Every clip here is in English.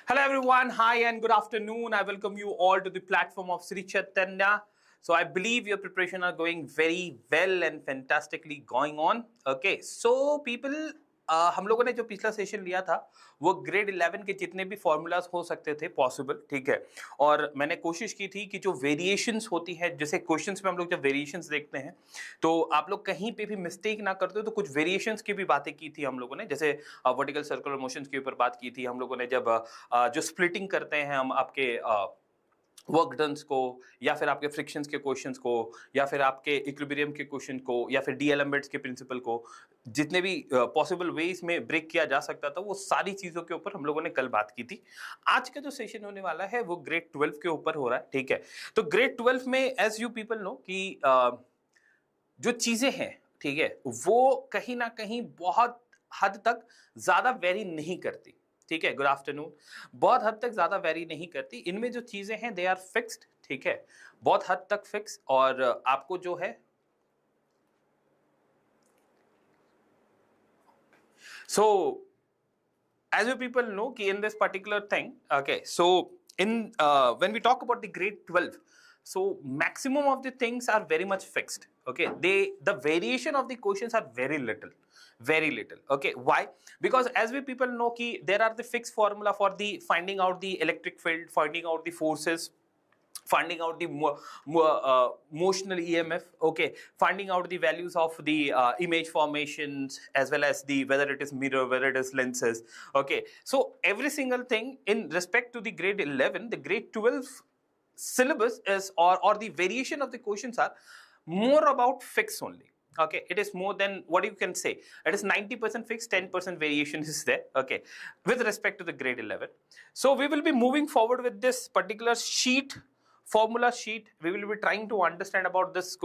Hello everyone, hi and good afternoon. I welcome you all to the platform of Sri Chaitanya. So I believe your preparation are going very well and fantastically going on. Okay, so people, हम लोगों ने जो पिछला session लिया था वो grade 11 के जितने भी फॉर्मूलाज हो सकते थे पॉसिबल, ठीक है। और मैंने कोशिश की थी कि जो वेरिएशंस होती है, जैसे क्वेश्चंस में हम लोग जब वेरिएशंस देखते हैं तो आप लोग कहीं पे भी मिस्टेक ना करते हो, तो कुछ वेरिएशंस की भी बातें की थी हम लोगों ने। जैसे वर्टिकल सर्कुलर मोशंस के ऊपर बात की थी हम लोगों ने, जब जो स्प्लिटिंग करते हैं हम आपके वर्क डन्स को, या फिर आपके फ्रिक्शंस के क्वेश्चंस को, या फिर आपके इक्विलिब्रियम के क्वेश्चन को, या फिर डीएलएमबेट्स के प्रिंसिपल को, जितने भी पॉसिबल वेज में ब्रेक किया जा सकता था वो सारी चीजों के ऊपर हम लोगों ने कल बात की थी। आज का जो सेशन होने वाला है वो ग्रेड 12 के ऊपर हो रहा है, ठीक है। तो ग्रेड 12 में एज यू पीपल नो कि जो चीजें हैं, ठीक है, वो कहीं ना कहीं बहुत हद तक ज्यादा वेरी नहीं करती, ठीक है। Good afternoon. बहुत हद तक ज्यादा वेरी नहीं करती। इनमें जो चीजें हैं दे आर फिक्स्ड, ठीक है, बहुत हद तक फिक्स। और आपको जो है so as you people know कि in this particular thing, okay, so in when we talk about the grade 12, so maximum of the things are very much fixed, okay. The variation of the questions are very little, okay. Why? Because as we people know कि there are the fixed formula for the finding out the electric field, finding out the forces, finding out the motional EMF, okay, finding out the values of the image formations, as well as the whether it is mirror, whether it is lenses, okay. So every single thing in respect to the grade 11, the grade 12 syllabus is, or the variation of the questions are more about fix only. Okay, it is more than what you can say. It is 90% fixed, 10% variation is there, okay, with respect to the grade 11. So we will be moving forward with this particular formula sheet. We will be trying to understand about this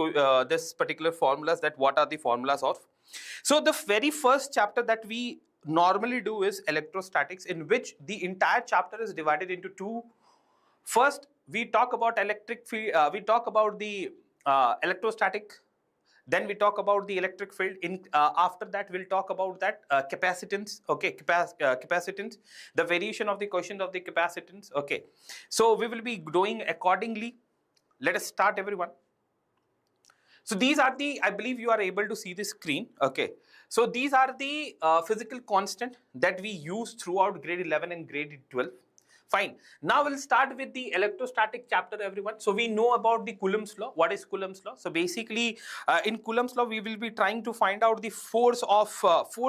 particular formulas, that what are the formulas of. So the very first chapter that we normally do is electrostatics, in which the entire chapter is divided into two. First, we talk about electric field, we talk about the electrostatic. Then we talk about the electric field. After that, we'll talk about that capacitance. Okay, capacitance, the variation of the question of the capacitance. Okay, so we will be doing accordingly. Let us start, everyone. So these are the, I believe you are able to see the screen. Okay, so these are the physical constant that we use throughout grade 11 and grade 12. Fine. Now we'll start with the electrostatic chapter, everyone. So we know about the Coulomb's law. What is Coulomb's law? So basically, in Coulomb's law, we will be trying to find out the force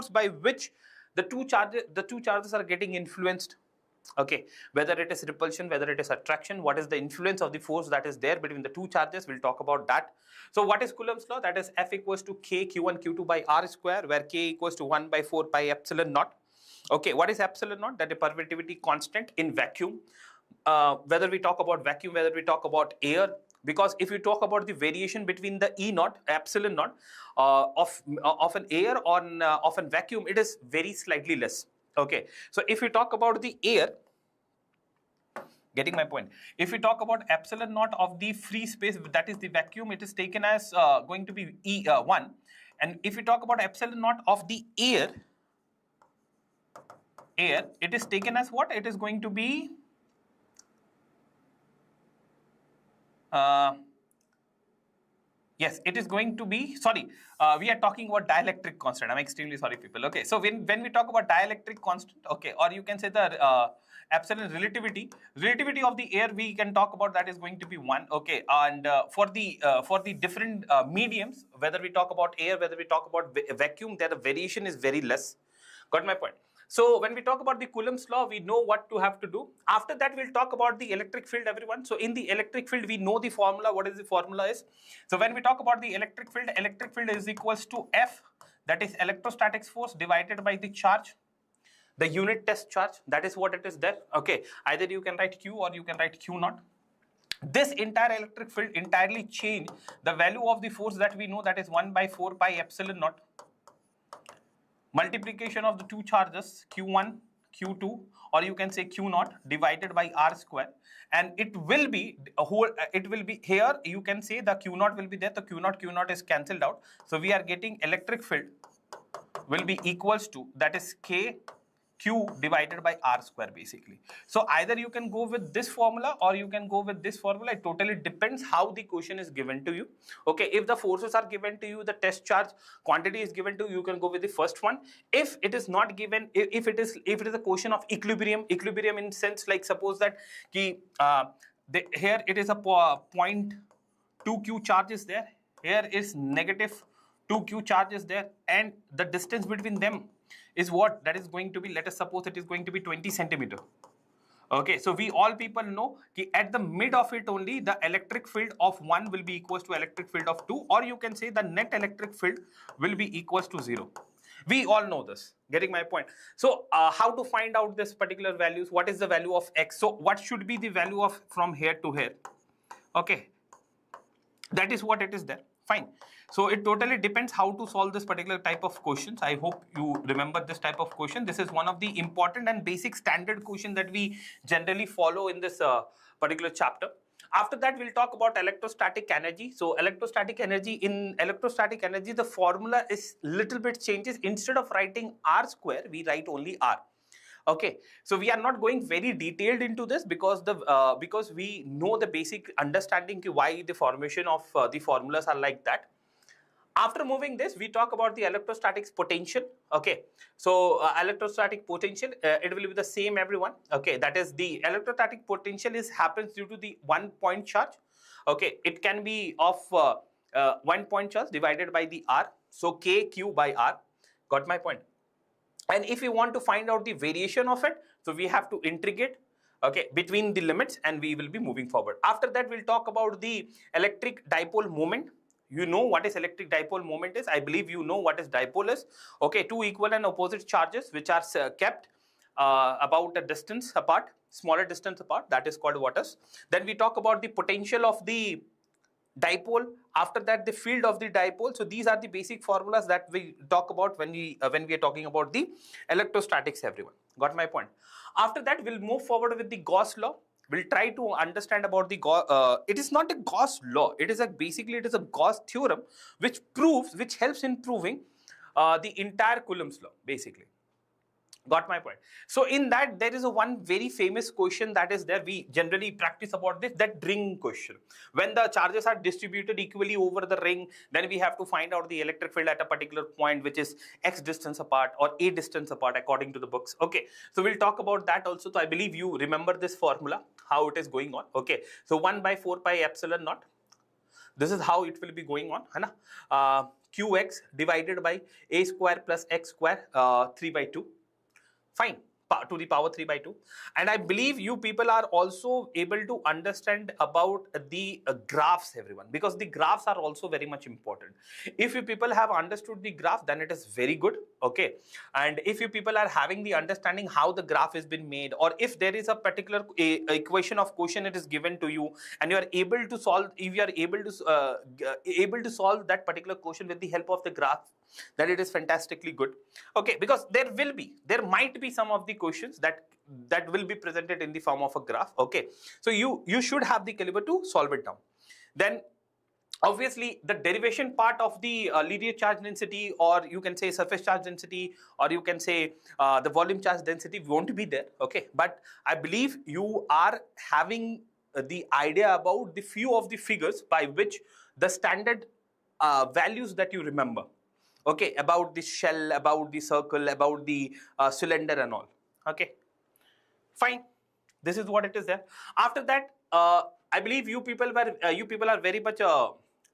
by which the two charges are getting influenced. Okay, whether it is repulsion, whether it is attraction, what is the influence of the force that is there between the two charges? We'll talk about that. So what is Coulomb's law? That is F equals to K Q1 Q2 by R square, where K equals to 1 by 4 pi epsilon naught. Okay, what is epsilon naught? That is permittivity constant in vacuum. Whether we talk about vacuum, whether we talk about air, because if you talk about the variation between the E naught, epsilon naught of an air or of a vacuum, it is very slightly less. Okay, so if we talk about the air, getting my point, if we talk about epsilon naught of the free space, that is the vacuum, it is taken as going to be E1. And if we talk about epsilon naught of the air, it is taken as what? It is going to be yes, it is going to be, sorry, we are talking about dielectric constant. I'm extremely sorry, people. Okay, so when we talk about dielectric constant, okay, or you can say the epsilon relativity of the air, we can talk about that is going to be 1. Okay, and for the different mediums, whether we talk about air, whether we talk about vacuum, there the variation is very less. Got my point? So when we talk about the Coulomb's law, we know what to have to do. After that, we'll talk about the electric field, everyone. So in the electric field, we know the formula. What is the formula is? So when we talk about the electric field is equals to F, that is electrostatics force, divided by the charge, the unit test charge. That is what it is there. Okay, either you can write Q or you can write Q naught. This entire electric field entirely change the value of the force that we know, that is 1 by 4 pi epsilon naught. Multiplication of the two charges Q1, Q2, or you can say Q naught divided by R square, and it will be here, you can say the Q naught will be there, the Q naught is cancelled out. So we are getting electric field will be equals to, that is K Q divided by R square basically. So either you can go with this formula or you can go with this formula. It totally depends how the question is given to you. Okay, if the forces are given to you, the test charge quantity is given to you, you can go with the first one. If it is not given, if it is a question of equilibrium in sense like suppose that here it is a 0.2q charge is there, here is negative 2q charge is there, and the distance between them is what? That is going to be, let us suppose it is going to be 20 centimeter. Okay, so we all people know that at the mid of it only the electric field of 1 will be equals to electric field of 2, or you can say the net electric field will be equals to 0. We all know this, getting my point. So how to find out this particular values? What is the value of x? So what should be the value of from here to here? Okay, that is what it is there. Fine. So it totally depends how to solve this particular type of questions. I hope you remember this type of question. This is one of the important and basic standard question that we generally follow in this particular chapter. After that, we'll talk about electrostatic energy. So electrostatic energy, in electrostatic energy, the formula is little bit changes. Instead of writing R square, we write only R. Okay, so we are not going very detailed into this because because we know the basic understanding why the formation of the formulas are like that. After moving this, we talk about the electrostatics potential. Okay, so electrostatic potential, it will be the same everyone. Okay, that is the electrostatic potential happens due to the 1 point charge. Okay, it can be of 1 point charge divided by the R. So K Q by R. Got my point? And if you want to find out the variation of it, so we have to integrate, okay, between the limits, and we will be moving forward. After that, we'll talk about the electric dipole moment. You know what is electric dipole moment is. I believe you know what is dipole is. Okay, two equal and opposite charges which are kept about a distance apart, smaller distance apart, that is called what is. Then we talk about the potential of the dipole. After that, the field of the dipole. So these are the basic formulas that we talk about when we are talking about the electrostatics, everyone. Got my point? After that, we'll move forward with the Gauss law. We'll try to understand about the it is not a Gauss law, it is basically it is a Gauss theorem which helps in proving the entire Coulomb's law basically. Got my point? So in that, there is a one very famous question that is there. We generally practice about this, that ring question. When the charges are distributed equally over the ring, then we have to find out the electric field at a particular point, which is x distance apart or a distance apart according to the books. Okay, so we'll talk about that also. So I believe you remember this formula, how it is going on. Okay, so 1 by 4 pi epsilon naught. This is how it will be going on. है ना? Qx divided by a square plus x square 3 by 2. Fine, to the power 3 by 2. And I believe you people are also able to understand about the graphs, everyone, because the graphs are also very much important. If you people have understood the graph, then it is very good. Okay, and if you people are having the understanding how the graph has been made, or if there is a particular equation of question it is given to you and you are able to solve, if you are able to solve that particular question with the help of the graph, then it is fantastically good. Okay, because there might be some of the questions that will be presented in the form of a graph. Okay, so you should have the caliber to solve it down. Then obviously the derivation part of the linear charge density, or you can say surface charge density, or you can say the volume charge density won't be there. Okay, but I believe you are having the idea about the few of the figures by which the standard values that you remember. Okay, about the shell, about the circle, about the cylinder and all. Okay, fine. This is what it is there. After that, I believe you people are very much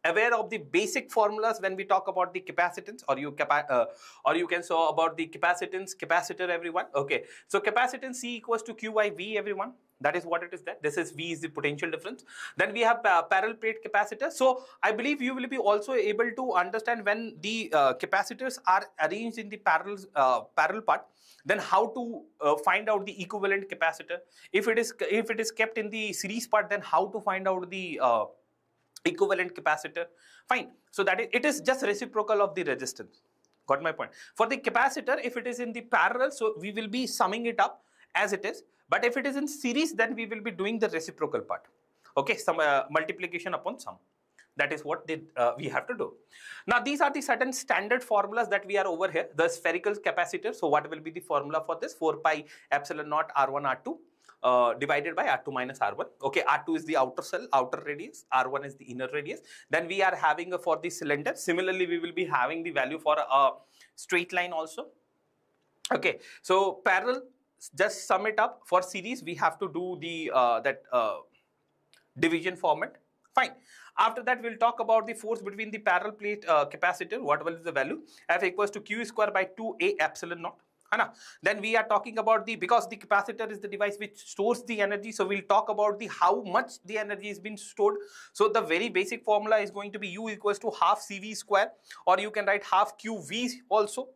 aware of the basic formulas when we talk about the capacitance, or you can say about the capacitor, everyone. Okay, so capacitance C equals to Q by V, everyone. That is what it is there. This is V is the potential difference. Then we have parallel plate capacitor. So I believe you will be also able to understand when the capacitors are arranged in the parallel part, then how to find out the equivalent capacitor. If it is kept in the series part, then how to find out the equivalent capacitor. Fine. So that it is just reciprocal of the resistance. Got my point? For the capacitor, if it is in the parallel, so we will be summing it up as it is. But if it is in series, then we will be doing the reciprocal part. Okay, some multiplication upon sum. That is what we have to do. Now, these are the certain standard formulas that we are over here. The spherical capacitor. So, what will be the formula for this? 4 pi epsilon naught R1 R2 divided by R2 minus R1. Okay, R2 is the outer cell, outer radius. R1 is the inner radius. Then we are having for the cylinder. Similarly, we will be having the value for a straight line also. Okay, so parallel. Just sum it up. For series, we have to do the division format. Fine. After that, we'll talk about the force between the parallel plate capacitor. What is the value? F equals to Q square by 2A epsilon naught. Then we are talking about because the capacitor is the device which stores the energy. So we'll talk about the how much the energy is being stored. So the very basic formula is going to be U equals to half CV square, or you can write half QV also.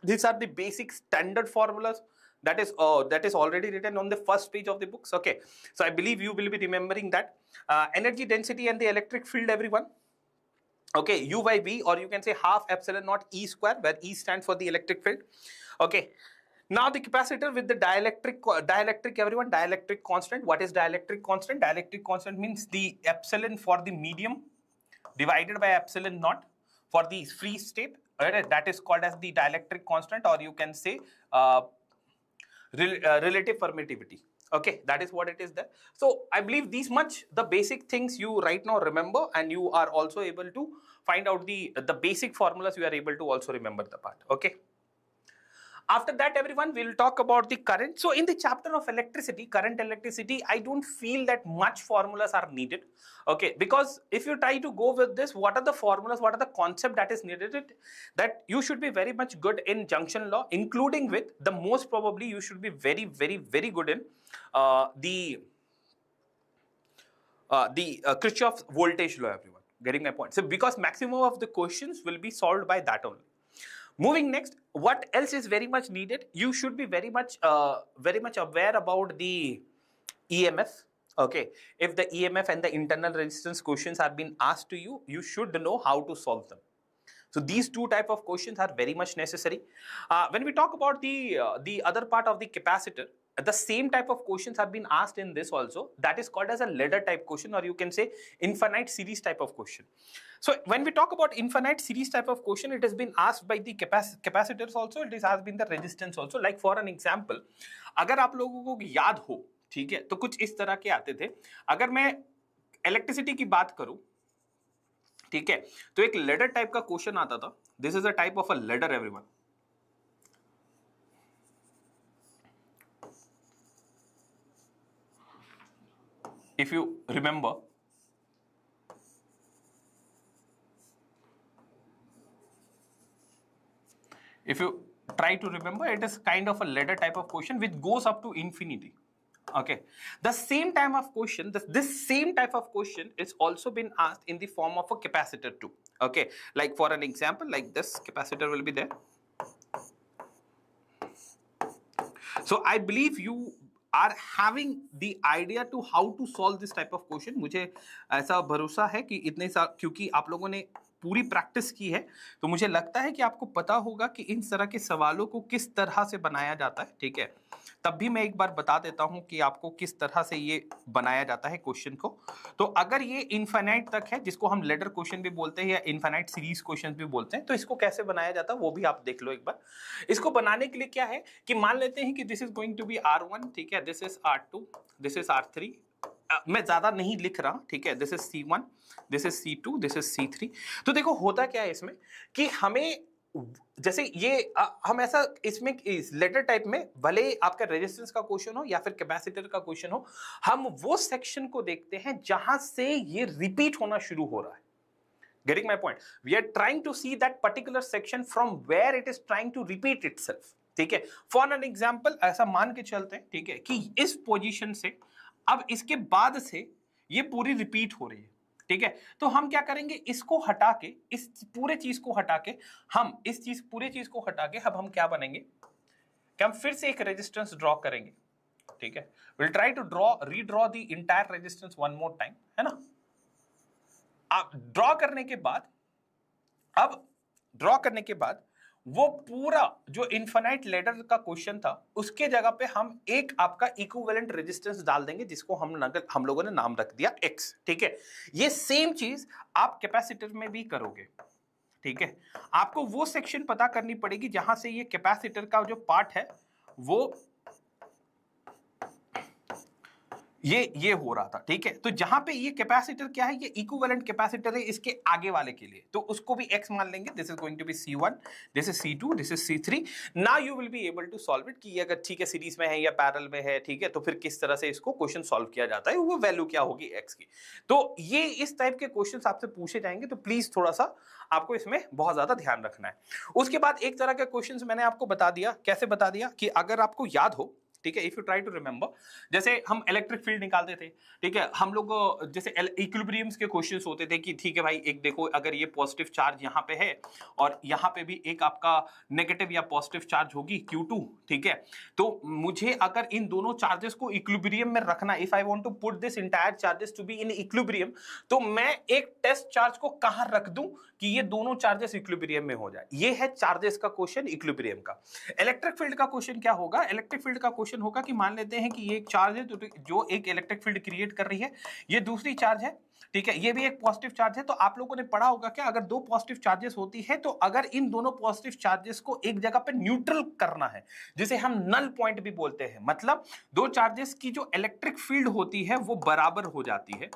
These are the basic standard formulas. That is already written on the first page of the books. Okay, so I believe you will be remembering that. Energy density and the electric field, everyone. Okay, U by V, or you can say half epsilon naught E square, where E stands for the electric field. Okay, now the capacitor with the dielectric, everyone, dielectric constant. What is dielectric constant? Dielectric constant means the epsilon for the medium divided by epsilon naught for the free state. That is called as the dielectric constant, or you can say relative permittivity. Okay, that is what it is there. So I believe these much the basic things you right now remember, and you are also able to find out the basic formulas. You are able to also remember the part. Okay. After that, everyone, will talk about the current. So in the chapter of electricity, current electricity, I don't feel that much formulas are needed. Okay, because if you try to go with this, what are the formulas, what are the concept that is needed, that you should be very much good in junction law, including with the most probably you should be very, very, very good in the Kirchhoff's voltage law, everyone. Getting my point? So because maximum of the questions will be solved by that only. Moving next, what else is very much needed? You should be very much aware about the EMF. Okay, if the EMF and the internal resistance questions are being asked to you, you should know how to solve them. So these two type of questions are very much necessary. When we talk about the other part of the capacitor, the same type of questions have been asked in this also. That is called as a ladder type question, or you can say infinite series type of question. So when we talk about infinite series type of question, it has been asked by the capacitors also. It has been the resistance also. Like for an example, अगर आप लोगों को याद हो, ठीक है, तो कुछ इस तरह के आते थे. अगर मैं इलेक्ट्रिसिटी की बात करूं, ठीक है, तो एक लेडर टाइप का क्वेश्चन आता था. This is a type of a ladder, everyone. If you remember, if you try to remember, it is kind of a ladder type of question which goes up to infinity. Okay, the same type of question, this same type of question is also been asked in the form of a capacitor too. Okay, like for an example, like this capacitor will be there. So I believe you are having the idea to how to solve this type of question. मुझे ऐसा भरोसा है कि इतने क्योंकि आप लोगों ने पूरी प्रैक्टिस की है, तो मुझे लगता है कि आपको पता होगा कि इन तरह के सवालों को किस तरह से बनाया जाता है. ठीक है, तब भी मैं एक बार बता देता हूं कि आपको किस तरह से ये बनाया जाता है क्वेश्चन को. तो अगर ये इनफाइनाइट तक है, जिसको हम लेडर क्वेश्चन भी बोलते हैं या इनफाइनाइट सीरीज क्वेश्चन भी बोलते हैं, तो इसको कैसे बनाया जाता है वो भी आप देख लो एक बार. इसको बनाने के लिए क्या है कि मान लेते हैं कि this is going to be R1, ठीक है, this is R2, this is R3. मैं ज्यादा नहीं लिख रहा, ठीक है, this is C1, this is C2, this is C3. तो देखो होता क्या है इसमें कि हमें जैसे ये हम ऐसा इसमें इस लेटर टाइप में भले आपका रेजिस्टेंस का क्वेश्चन हो या फिर कैपेसिटर का क्वेश्चन हो, हम वो सेक्शन को देखते हैं जहां से ये रिपीट होना शुरू हो रहा है. Getting my point? We are trying to see that particular section from where it is trying to repeat itself. ठीक है, फॉर एन एग्जाम्पल ऐसा मान के चलते हैं, ठीक है, कि इस पोजीशन से अब इसके बाद से ये पूरी रिपीट हो रही है. ठीक है, तो हम क्या करेंगे, इसको हटा के, इस पूरे चीज को हटा के, हम इस पूरे चीज को हटा के अब हम क्या बनेंगे कि हम फिर से एक रेजिस्टेंस ड्रॉ करेंगे. ठीक है, will try to redraw the entire resistance one more time, है ना. आप ड्रॉ करने के बाद, अब ड्रॉ करने के बाद वो पूरा जो इनफाइनाइट लेडर का क्वेश्चन था उसके जगह पे हम एक आपका इक्विवेलेंट रेजिस्टेंस डाल देंगे जिसको हम लोगों ने नाम रख दिया x, ठीक है। ये सेम चीज आप कैपेसिटर में भी करोगे, ठीक है। आपको वो सेक्शन पता करनी पड़ेगी जहां से ये कैपेसिटर का जो पार्ट है वो ये हो रहा था, ठीक है। तो जहां पे ये कैपेसिटर क्या है, ये इक्विवेलेंट कैपेसिटर है इसके आगे वाले के लिए, तो उसको भी x मान लेंगे। This is going to be C1, this is C2, this is C3। Now you will be able to solve it कि अगर ठीक है सीरीज में है या पैरेलल में है, ठीक है, तो फिर किस तरह से इसको क्वेश्चन सॉल्व किया जाता है, वो वैल्यू क्या होगी x की। तो ये इस टाइप के क्वेश्चन आपसे पूछे जाएंगे, तो प्लीज थोड़ा सा आपको इसमें बहुत ज्यादा ध्यान रखना है। उसके बाद एक तरह के क्वेश्चन मैंने आपको बता दिया, कैसे बता दिया कि अगर आपको याद हो, ठीक है, if you try to remember, जैसे हम इलेक्ट्रिक फील्ड निकालते थे, ठीक है, हम लोग जैसे इक्विलिब्रियम्स के क्वेश्चंस होते थे कि ठीक है भाई, एक देखो अगर ये पॉजिटिव चार्ज यहाँ पे है और यहाँ पे भी एक आपका नेगेटिव या पॉजिटिव चार्ज होगी Q2, ठीक है, तो मुझे अगर इन दोनों चार्जेस को इक्विलिब्रियम में रखना, if I want to put this entire charges to be in equilibrium, तो मैं एक टेस्ट चार्ज को कहां रख दूं कि ये दोनों चार्जेस इक्विलिब्रियम में हो जाए। ये है चार्जेस का क्वेश्चन इक्विलिब्रियम का। इलेक्ट्रिक फील्ड का क्वेश्चन क्या होगा, इलेक्ट्रिक फील्ड का क्वेश्चन होगा कि मान लेते हैं कि ये एक चार्ज है जो एक इलेक्ट्रिक फील्ड क्रिएट कर रही है, ये दूसरी चार्ज है, ठीक है, ये भी एक पॉजिटिव चार्ज है। तो आप लोगों ने पढ़ा होगा क्या, अगर दो पॉजिटिव चार्जेस होती है तो अगर इन दोनों पॉजिटिव चार्जेस को एक जगह पे न्यूट्रल करना है, जिसे हम नल पॉइंट भी बोलते हैं, मतलब दो चार्जेस की जो इलेक्ट्रिक फील्ड होती है वो बराबर हो जाती है,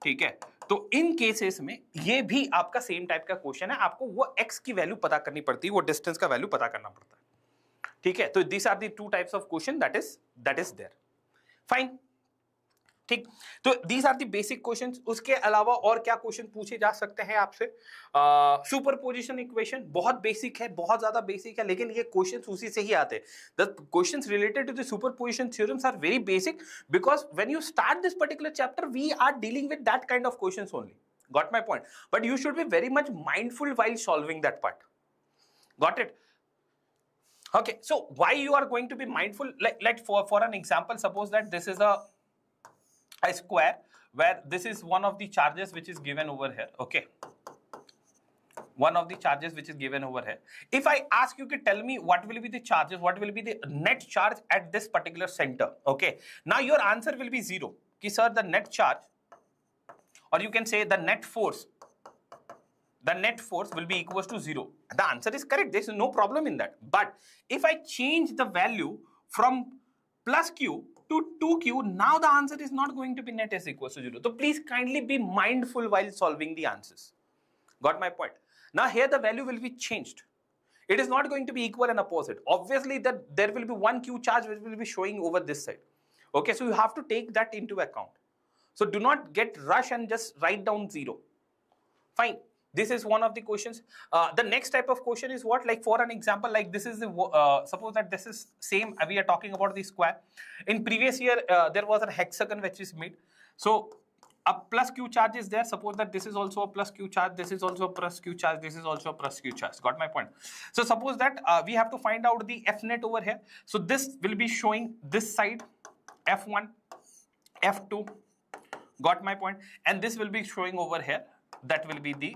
ठीक है। तो इन केसेस में ये भी आपका सेम टाइप का क्वेश्चन है, आपको वो x की वैल्यू पता करनी पड़ती है, वो डिस्टेंस का वैल्यू पता करना पड़ता है, ठीक है। तो this are the two types of question that is there, fine, ठीक। तो these are the basic questions. उसके अलावा और क्या क्वेश्चन पूछे जा सकते हैं आपसे, सुपरपोजिशन इक्वेशन बहुत बेसिक है, बहुत ज्यादा बेसिक है, लेकिन ये क्वेश्चंस उसी से ही आते हैं। The questions related to the superposition theorems are very basic because when you start this particular chapter we are dealing with that kind of questions only, got my point, but you should be very much mindful while solving that part, got it. Okay, so why you are going to be mindful, like for an example, suppose that this is a square where this is one of the charges which is given over here, okay, one of the charges which is given over here. If I ask you to tell me what will be the charges, what will be the net charge at this particular center, okay, now your answer will be 0 ki sir the net charge, or you can say the net force will be equals to 0. The answer is correct, there is no problem in that. But if I change the value from plus q to 2q, now the answer is not going to be net is equals to 0. So please kindly be mindful while solving the answers, got my point. Now here the value will be changed, it is not going to be equal and opposite. Obviously that there will be one q charge which will be showing over this side, okay, so you have to take that into account. So do not get rush and just write down 0, fine. This is one of the questions. The next type of question is what, like for an example, like this is the suppose that this is same, we are talking about the square. In previous year there was a hexagon which is made, so a plus q charge is there. Suppose that this is also a plus q charge, this is also a plus q charge, this is also a plus q charge, got my point. So suppose that we have to find out the f net over here, so this will be showing this side f1 f2, got my point, and this will be showing over here, that will be the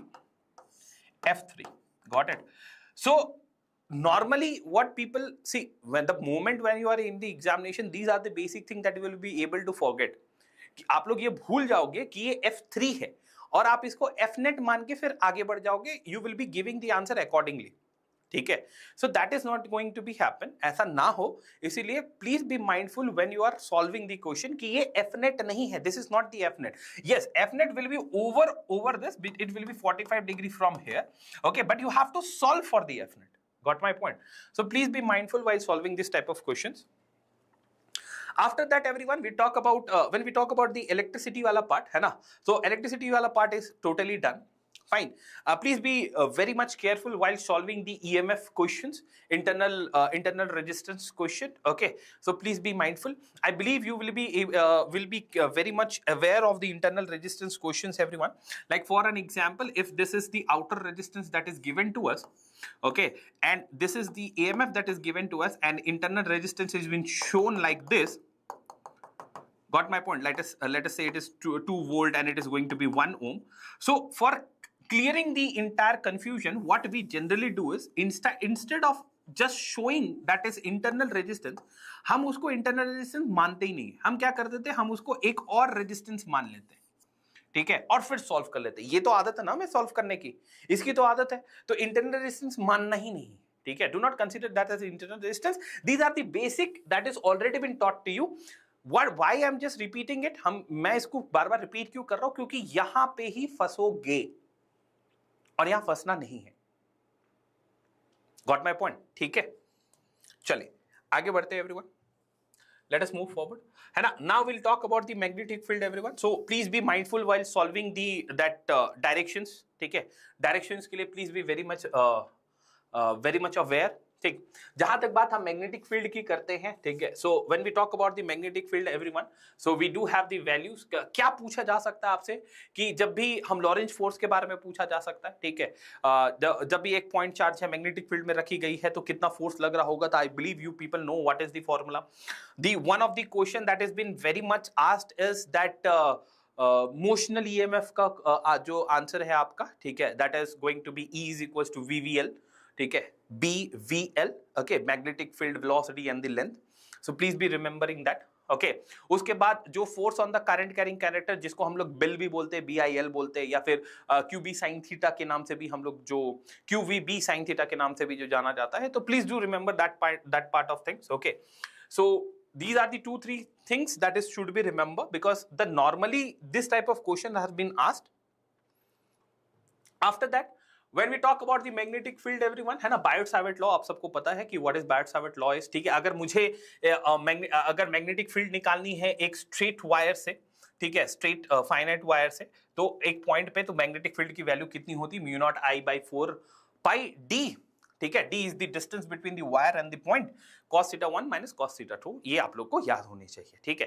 f3, got it. So normally what people see, when the moment when you are in the examination, these are the basic things that you will be able to forget, कि आप लोग ये भूल जाओगे कि ये f3 है और आप इसको f net मान के फिर आगे बढ़ जाओगे, you will be giving the answer accordingly, ठीक है। So that is not going to be happen, ऐसा ना हो, इसीलिए please be mindful when you are solving the question कि ये एफ नेट नहीं है, this is not the F net. Yes, F net will be over this, it will be 45 degree from here, okay, but you have to solve for the F net, got my point. So please be mindful while solving this type of questions. After that, everyone, we talk about when we talk about the electricity wala part, है ना? So electricity wala part is totally done. Fine. Please be very much careful while solving the EMF questions, internal resistance question. Okay. So please be mindful. I believe you will be very much aware of the internal resistance questions, everyone. Like for an example, if this is the outer resistance that is given to us, okay, and this is the EMF that is given to us, and internal resistance has been shown like this. Got my point? Let us say it is 2 volt and it is going to be 1 ohm. So for clearing the entire confusion, what we generally do is instead of just showing that is internal resistance, हम उसको internal resistance मानते ही नहीं, हम क्या कर देते हैं, हम उसको एक और resistance मान लेते हैं, ठीक है, और फिर सॉल्व कर लेते हैं। ये तो आदत है ना हमें सॉल्व करने की, इसकी तो आदत है, तो इंटरनल रेजिस्टेंस मानना ही नहीं, ठीक है। Do not consider that as internal resistance, these are the basic that is already been taught to you. Why I am just repeating it, मैं इसको बार बार रिपीट क्यों कर रहा हूं, क्योंकि यहां पे ही फंसोगे और यहां फंसना नहीं है। गॉट माई पॉइंट, ठीक है। चलिए आगे बढ़ते हैं everyone, let us move forward, है ना। Now we'll talk about the magnetic field everyone, so please be mindful while solving that directions, ठीक है। directions के लिए please be very much aware, ठीक। जहां तक बात हम मैग्नेटिक फील्ड की करते हैं, ठीक है, so when we talk about the magnetic field everyone, so we do have the values. क्या पूछा जा सकता है आपसे कि जब भी हम लॉरेंज फोर्स के बारे में पूछा जा सकता है, ठीक है, जब भी एक पॉइंट चार्ज है मैग्नेटिक फील्ड में रखी गई है तो कितना फोर्स लग रहा होगा, तो I believe you people know what is the formula. The one of the question that is been very much asked is that motional EMF का जो आंसर है आपका, ठीक है, that is going to be E is equal to VVL, ठीक है, BVL, okay, magnetic field velocity and the length, so please be remembering that, okay. उसके बाद जो force on the current carrying character, जिसको हम लोग बिल भी बोलते हैं, BIL बोलते हैं, या फिर QB साइन थीटा के नाम से भी हम लोग, जो QVB साइन थीटा के नाम से भी जो जाना जाता है, तो please do remember that part of things, okay. So these are the 2-3 things that is should be remember, because the normally this type of question has been asked. After that, when we talk about the magnetic field everyone, है ना, Biot-Savart law आप सबको पता है कि what is Biot-Savart law is, ठीक है। अगर मुझे अगर मैग्नेटिक फील्ड निकालनी है एक स्ट्रेट वायर से, ठीक है, स्ट्रेट फाइनाइट वायर से, तो एक पॉइंट पे तो मैग्नेटिक फील्ड की वैल्यू कितनी होती, mu naught I by 4 pi D, ठीक है। D is the distance between the wire and the point, cos theta 1 minus cos theta 2, ये आप लोग को याद होनी चाहिए, ठीक है।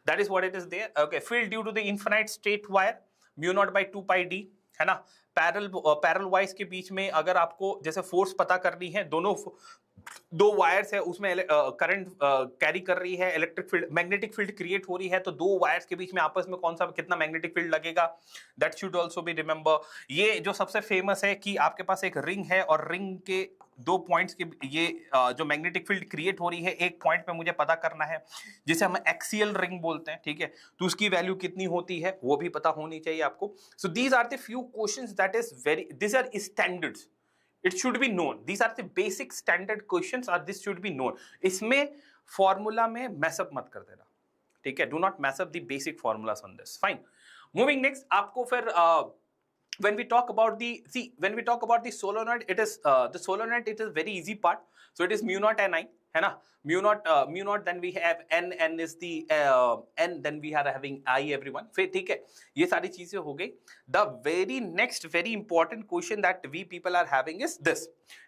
That is what it is there, okay. Field due to the infinite straight wire, mu naught by 2 pi D, है ना। पैरेलल वाइज के बीच में अगर आपको जैसे फोर्स पता करनी है, दो वायर्स है, उसमें करंट कैरी कर रही है, electric field, magnetic field create हो रही है, तो दो वायर्स के बीच में आपस में कौन सा कितना मैग्नेटिक फील्ड लगेगा, that should also be remember. ये जो सबसे फेमस है कि आपके पास एक रिंग है और रिंग के दो पॉइंट्स के ये जो मैग्नेटिक फील्ड क्रिएट हो रही है एक पॉइंट पे मुझे पता करना है, जिसे हम एक्सियल रिंग बोलते हैं, ठीक है, तो उसकी वैल्यू कितनी होती है वो भी पता होनी चाहिए आपको। So these are the few questions that is very, this are standards, it should be known, these are the basic standard questions or this should be known। इसमें फॉर्मूला में मैसअप मत कर देना, ठीक है, do not mess up the basic formulas on this, fine। moving next, आपको फिर when we talk about the solenoid, it is the solenoid, it is very easy part, so it is mu naught Ni, है ना, mu naught, then we have n is the n, then we are having I everyone, फिर ठीक है, ये सारी चीजें हो गई। The very next very important question that we people are having is this,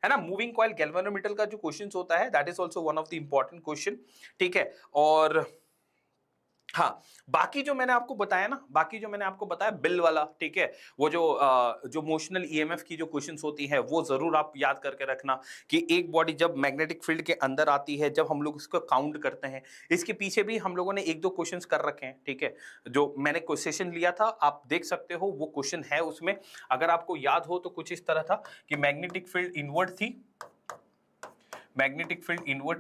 है ना, मूविंग कॉइल गैल्वेनोमीटर का जो क्वेश्चन होता है, that is also one of the important question, ठीक है। और हाँ, बाकी जो मैंने आपको बताया बिल वाला, ठीक है, वो जो मोशनल ईएमएफ की जो क्वेश्चंस होती है वो जरूर आप याद करके रखना कि एक बॉडी जब मैग्नेटिक फील्ड के अंदर आती है, जब हम लोग इसको काउंट करते हैं, इसके पीछे भी हम लोगों ने एक दो क्वेश्चंस कर रखे हैं, ठीक है, जो मैंने क्वेश्चन लिया था, आप देख सकते हो वो क्वेश्चन है उसमें, अगर आपको याद हो तो कुछ इस तरह था कि मैग्नेटिक फील्ड इनवर्ट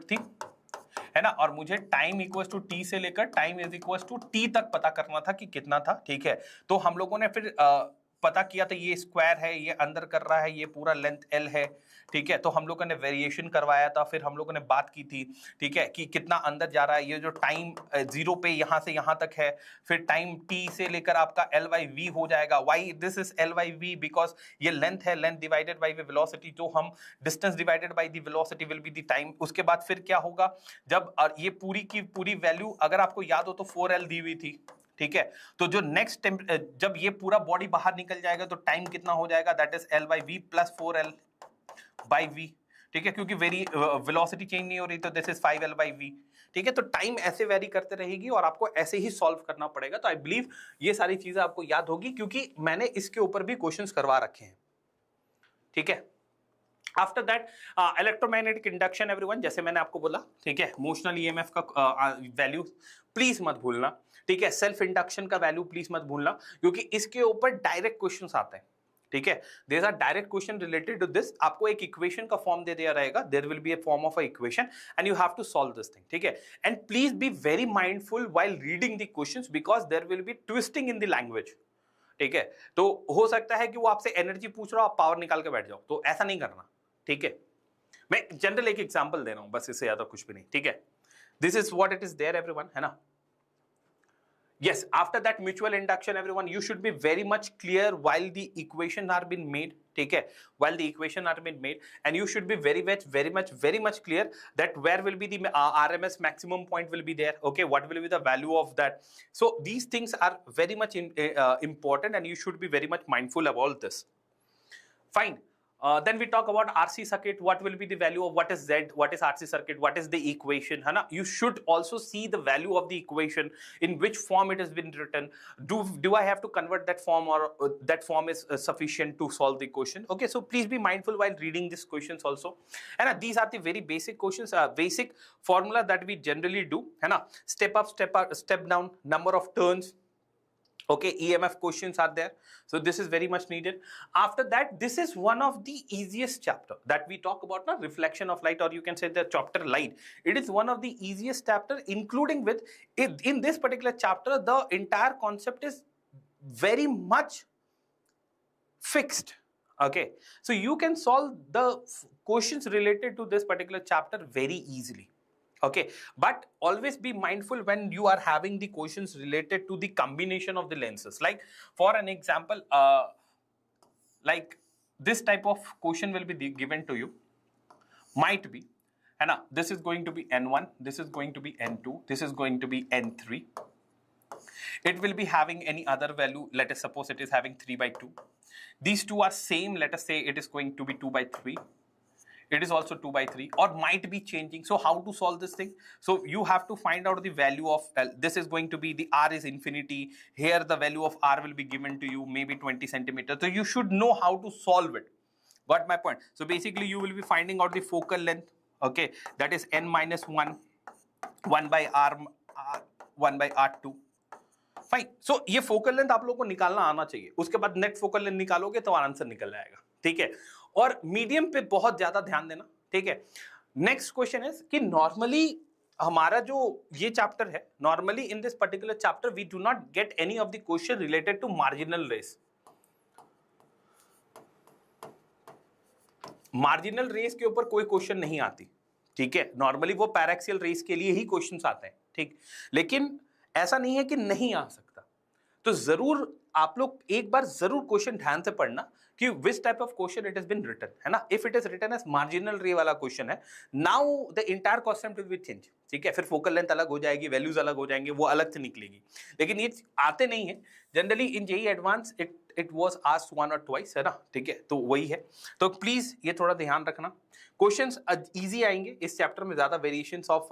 थी, है ना, और मुझे टाइम इक्वल्स टू टी से लेकर time is equals to T तक पता करना था कि कितना था, ठीक है। तो हम लोगों ने फिर पता किया था, ये स्क्वायर है, ये अंदर कर रहा है, ये पूरा लेंथ L है, ठीक है, तो हम लोगों ने वेरिएशन करवाया था, फिर हम लोगों ने बात की थी, ठीक है, कि कितना अंदर जा रहा है, ये जो टाइम 0 पे यहाँ से यहाँ तक है, फिर टाइम t से लेकर आपका L/v हो जाएगा। Why this is L/v, because ये लेंथ है, लेंथ डिवाइडेड बाई वेलोसिटी, तो हम distance divided by the velocity will be the time. उसके बाद फिर क्या होगा, जब ये पूरी की पूरी वैल्यू अगर आपको याद हो तो 4L दी हुई थी, ठीक है, तो जो नेक्स्ट जब ये पूरा बॉडी बाहर निकल जाएगा तो टाइम कितना हो जाएगा, that is L/v plus 4L by v, ठीक है, क्योंकि वेलोसिटी चेंज नहीं हो रही, तो दिस इज 5L/v, ठीक है। तो टाइम ऐसे वेरी करते रहेगी और आपको ऐसे ही सॉल्व करना पड़ेगा। तो आई बिलीव ये सारी चीजें आपको याद होगी, क्योंकि मैंने इसके ऊपर भी क्वेश्चंस करवा रखे हैं, ठीक है। After that electromagnetic induction everyone, जैसे मैंने आपको बोला, ठीक है, मोशनल ईएमएफ का वैल्यू प्लीज मत भूलना, ठीक है, सेल्फ इंडक्शन का वैल्यू प्लीज मत भूलना, क्योंकि इसके ऊपर डायरेक्ट क्वेश्चंस आते हैं, ठीक है, there are direct question related to this, आपको एक इक्वेशन का फॉर्म दे दिया रहेगा, there will be a form of a equation and you have to solve this thing, ठीक है, and please be very mindful while reading the questions because there will be twisting in the language, ठीक है, तो हो सकता है कि वो आपसे एनर्जी पूछ रहा हो, आप पावर निकाल के बैठ जाओ, तो ऐसा नहीं करना, ठीक है, मैं जनरल एक एग्जांपल दे रहा हूं बस, इससे ज्यादा कुछ भी नहीं, ठीक है, this is what it is there everyone, है ना. Yes, after that mutual induction, everyone, you should be very much clear while the equations are being made. ठीक है, while the equation are being made, and you should be very much clear that where will be the RMS maximum point will be there. Okay, what will be the value of that? So these things are very much important, and you should be very much mindful about this. Fine. Then we talk about RC circuit. What will be the value of what is Z? What is RC circuit? What is the equation? है ना? You should also see the value of the equation, in which form it has been written. Do I have to convert that form, or that form is sufficient to solve the question? Okay, so please be mindful while reading these questions also. And these are the very basic questions, basic formula that we generally do. है ना? Step up, step down, number of turns. Okay, EMF questions are there, so this is very much needed. After that, this is one of the easiest chapter that we talk about, now reflection of light, or you can say the chapter light. It is one of the easiest chapter, including with in this particular chapter the entire concept is very much fixed. Okay, so you can solve the questions related to this particular chapter very easily. Okay, but always be mindful when you are having the questions related to the combination of the lenses. Like for an example, like this type of question will be given to you, might be, and this is going to be N1, this is going to be N2, this is going to be N3. It will be having any other value. Let us suppose it is having 3 by 2. These two are same. Let us say it is going to be 2 by 3. It is also 2 by 3, or might be changing. So how to solve this thing? So you have to find out the value of L. This is going to be, the R is infinity. Here the value of R will be given to you, maybe 20 centimeters. So you should know how to solve it. Got my point? So basically you will be finding out the focal length. Okay, that is N minus 1, 1 by R, 1 by R2. Fine. सो ये focal length आप लोगों को निकालना आना चाहिए. उसके बाद net focal length निकालोगे तो आंसर निकल जाएगा. ठीक है, और मीडियम पे बहुत ज्यादा ध्यान देना. ठीक है, नेक्स्ट क्वेश्चन इज कि नॉर्मली हमारा जो ये चैप्टर है, normally in this particular chapter we do not get any of the question related to marginal rays. Marginal rays के ऊपर कोई क्वेश्चन नहीं आती. ठीक है, नॉर्मली वो पैराक्सियल रेस के लिए ही क्वेश्चंस आते हैं. ठीक, लेकिन ऐसा नहीं है कि नहीं आ सकता. तो जरूर आप लोग एक बार जरूर क्वेश्चन ध्यान से पढ़ना कि which type of question it has been written, है ना. If it is written as marginal ray वाला क्वेश्चन है, now the entire concept will be change. ठीक है, फिर फोकल लेंथ अलग हो जाएगी, वैल्यूज अलग हो जाएंगे, वो अलग से निकलेगी. लेकिन ये आते नहीं है generally in JEE advance. It was asked 1 और 2 है ना. ठीक है, तो वही है. तो प्लीज ये थोड़ा ध्यान रखना. क्वेश्चंस इजी आएंगे इस चैप्टर में, ज्यादा वेरिएशंस ऑफ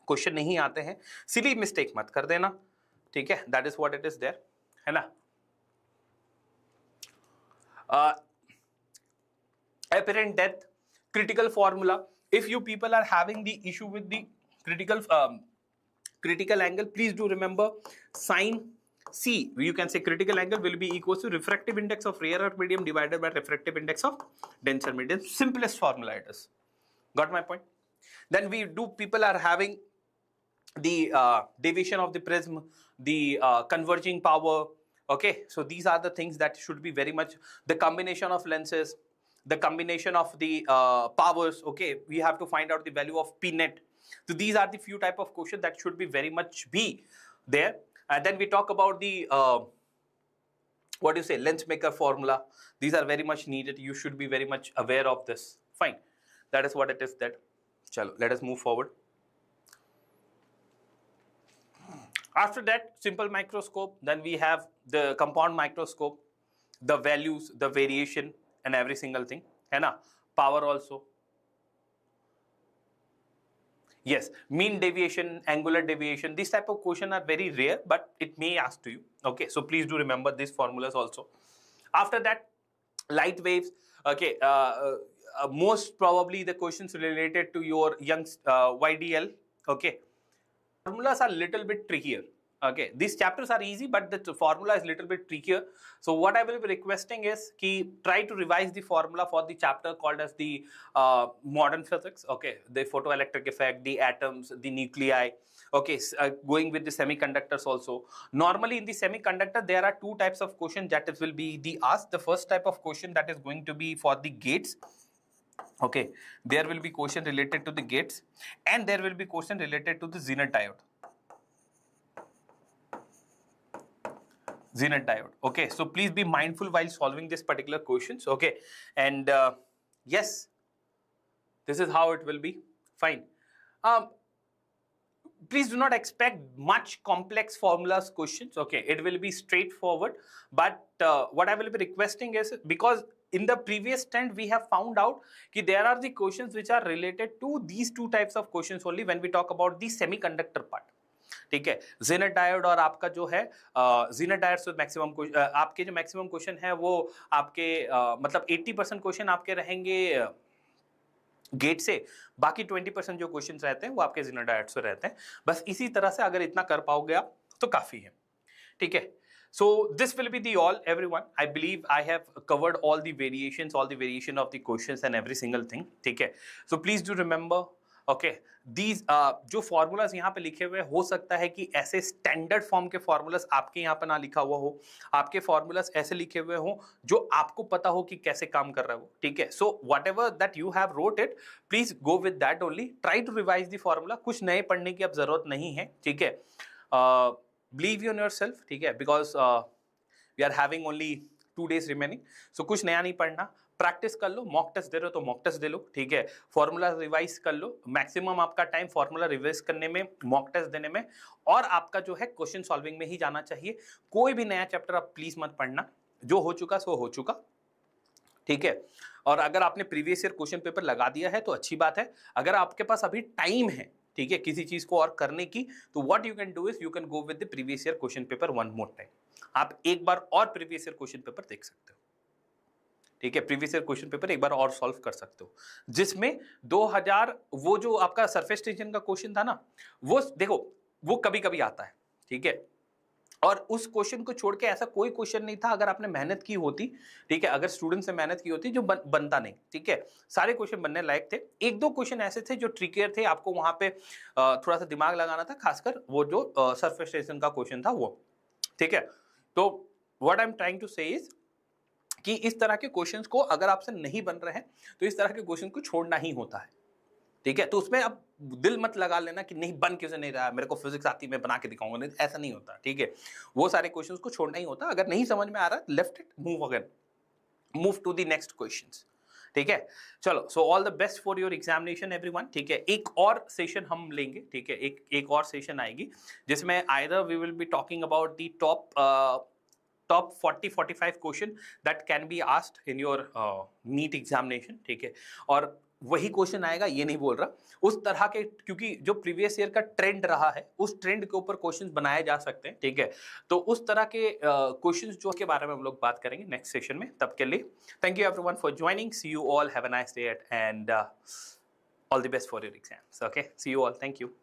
क्वेश्चन नहीं आते हैं. सिली मिस्टेक मत कर देना. ठीक है, that is what it is there, है ना. apparent death, critical formula. If you people are having the issue with the critical angle, please do remember sin C. You can say critical angle will be equal to refractive index of rarer medium divided by refractive index of denser medium. Simplest formula it is. Got my point? Then people are having the deviation of the prism, the converging power. Okay, so these are the things that should be very much, the combination of lenses, the combination of the powers. Okay, we have to find out the value of P net. So these are the few type of questions that should be very much be there. And then we talk about the what do you say, lens maker formula. These are very much needed. You should be very much aware of this. Fine, that is what it is. That chalo, let us move forward. After that, simple microscope. Then we have the compound microscope, the values, the variation, and every single thing, है ना. Power also. Yes, mean deviation, angular deviation. These type of question are very rare, but it may ask to you. Okay, so please do remember these formulas also. After that, light waves. Okay, most probably the questions related to your Young's YDL. Okay. Formulas are little bit trickier. Okay, these chapters are easy, but the formula is little bit trickier. So what I will be requesting is ki try to revise the formula for the chapter called as the modern physics. Okay, the photoelectric effect, the atoms, the nuclei. Okay, going with the semiconductors also. Normally in the semiconductor there are two types of questions that will be the asked. The first type of question that is going to be for the gates. Okay, there will be question related to the gates, and there will be question related to the Zener diode. Zener diode. Okay, so please be mindful while solving this particular questions. Okay, and yes, this is how it will be. Fine. Please do not expect much complex formulas questions. Okay, it will be straightforward. But what I will be requesting is, because in the previous stint we have found out that there are the questions which are related to these two types of questions only when we talk about the semiconductor part. ठीक है, Jenner diode और आपका जो है Jenner diode से maximum आपके जो maximum question है वो आपके मतलब 80% क्वेश्चन आपके रहेंगे गेट से, बाकी 20% जो क्वेश्चंस रहते हैं वो आपके जेनर डायोड से रहते हैं. बस इसी तरह से अगर इतना कर पाओगे आप तो काफी है. ठीक है, so this will be the all everyone. I believe I have covered all the variation of the questions and every single thing. ठीक है, so please do remember. Okay, these जो फॉर्मूलाज यहाँ पे लिखे हुए हो सकता है कि ऐसे स्टैंडर्ड फॉर्म के फॉर्मूलाज आपके यहाँ पे ना लिखा हुआ हो, आपके फॉर्मूलाज ऐसे लिखे हुए हो जो आपको पता हो कि कैसे काम कर रहा है वो. ठीक है, so whatever that you have wrote it, please go with that only. Try to revise the formula. कुछ नए पढ़ने की अब जरूरत नहीं है. ठीक है, बिलीव इन योरसेल्फ. ठीक है, because we are having only 2 days remaining. So कुछ नया नहीं पढ़ना. प्रैक्टिस कर लो. मॉक टेस्ट दे रहे हो तो मॉक टेस्ट दे लो. ठीक है, फॉर्मूला रिवाइज कर लो. मैक्सिमम आपका टाइम फॉर्मूला रिवाइज करने में, मॉक टेस्ट देने में और आपका जो है क्वेश्चन सॉल्विंग में ही जाना चाहिए. कोई भी नया चैप्टर आप प्लीज मत पढ़ना. जो हो चुका सो हो चुका. ठीक है, और अगर आपने प्रीवियस ईयर क्वेश्चन पेपर लगा दिया है तो अच्छी बात है. अगर आपके पास अभी टाइम है, ठीक है, किसी चीज को और करने की, तो what you can do is you can go with the previous year question paper one more time. आप एक बार और प्रीवियस ईयर क्वेश्चन पेपर देख सकते हो. ठीक है, प्रीवियस ईयर क्वेश्चन पेपर एक बार और सॉल्व कर सकते हो, जिसमें 2000 वो जो आपका सरफेस टेंशन का क्वेश्चन था ना, वो देखो वो कभी कभी आता है. ठीक है, और उस क्वेश्चन को छोड़ के ऐसा कोई क्वेश्चन नहीं था अगर आपने मेहनत की होती. ठीक है, अगर स्टूडेंट ने मेहनत की होती जो बनता नहीं. ठीक है, सारे क्वेश्चन बनने लायक थे. एक दो क्वेश्चन ऐसे थे जो ट्रिकियर थे, आपको वहां पे थोड़ा सा दिमाग लगाना था, खासकर वो जो सरफेस टेंशन का क्वेश्चन था वो. ठीक है, तो what I am trying to say is कि इस तरह के क्वेश्चंस को अगर आपसे नहीं बन रहे हैं तो इस तरह के क्वेश्चन को छोड़ना ही होता है. ठीक है, तो उसमें अब दिल मत लगा लेना कि नहीं बन क्यों से नहीं रहा, मेरे को फिजिक्स आती है मैं बना के दिखाऊंगा. नहीं, ऐसा नहीं होता. ठीक है, वो सारे क्वेश्चंस को छोड़ना ही होता. अगर नहीं समझ में आ रहा left it, move again, move to the next questions. ठीक है, चलो. So all the best for your examination everyone. ठीक है, एक और सेशन हम लेंगे. ठीक है, एक और सेशन आएगी जिसमें either we will be talking about the top 40-45 question that can be asked in your NEET examination. ठीक है, और वही क्वेश्चन आएगा ये नहीं बोल रहा, उस तरह के, क्योंकि जो प्रीवियस ईयर का ट्रेंड रहा है उस ट्रेंड के ऊपर क्वेश्चंस बनाए जा सकते हैं. ठीक है, तो उस तरह के क्वेश्चंस जो के बारे में हम लोग बात करेंगे नेक्स्ट सेशन में. तब के लिए thank you everyone for joining. See you all, have a nice day and all the best for your exams. Okay, see you all, thank you.